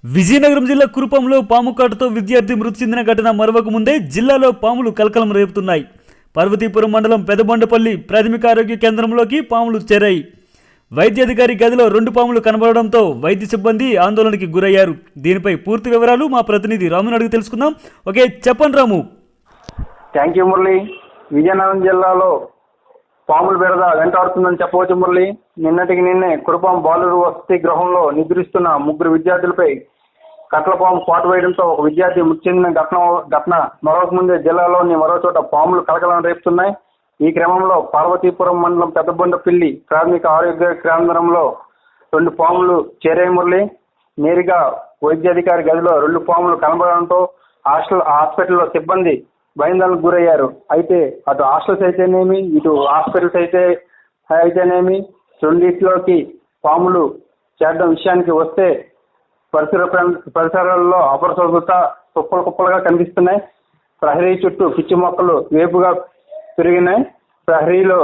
విజయనగరం జిల్లా కురుపంలో పాము కాటుతో విద్యార్థి మృతి చెందిన ఘటన మరవక ముందే జిల్లాలో పాములు కలకలం రేపుతున్నాయి. పార్వతీపురం మండలం పెదబొండపల్లి ప్రాథమిక ఆరోగ్య కేంద్రంలోకి పాములు చేరాయి. వైద్యాధికారి గదిలో 2 పాములు కనబడడంతో వైద్య సిబ్బంది ఆందోళనకి గురయ్యారు. దీనిపై పూర్తి వివరాలు మా ప్రతినిధి రాముని అడిగి తెలుసుకుందాం. ఓకే, చెప్పండి రాము. Thank you Murali. విజయనగరం జిల్లాలో పాముల బెడద వెంటాడుతుందని చెప్పవచ్చు మురళి. నిన్నే కురుపాం బాలురు వసతి గృహంలో నిద్రిస్తున్న 3 విద్యార్థులపై కట్లపాము కాటు వేయడంతో ఒక విద్యార్థి మృతి చెందిన ఘటన మరొక ముందే జిల్లాలోని మరో చోట పాములు కలకలం రేపుతున్నాయి. ఈ క్రమంలో పార్వతీపురం మండలం పెద్దబొండపల్లి ప్రాథమిక ఆరోగ్య కేంద్రంలో 2 పాములు చేరాయి మురళి. నేరుగా వైద్యాధికారి గదిలో 2 పాములు కనబడడంతో హాస్పిటల్లో సిబ్బంది భయాందోళనకు గురయ్యారు. అయితే అటు హాస్టల్స్ అయితేనేమి, ఇటు హాస్పిటల్స్ అయితేనేమి రెండింటిలోకి పాములు చేరడం విషయానికి వస్తే పరిసరాల్లో అపరిశుభ్రత కుప్పలుగా కనిపిస్తున్నాయి. ప్రహరీ చుట్టూ పిచ్చి మొక్కలు వేపుగా పెరిగినాయి. ప్రహరీలో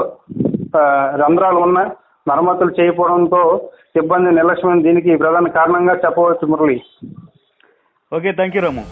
రంధ్రాలు ఉన్నాయి. మరమ్మతులు చేయకపోవడంతో సిబ్బంది నిర్లక్ష్యం దీనికి ప్రధాన కారణంగా చెప్పవచ్చు Murali. Okay, thank you Ramu.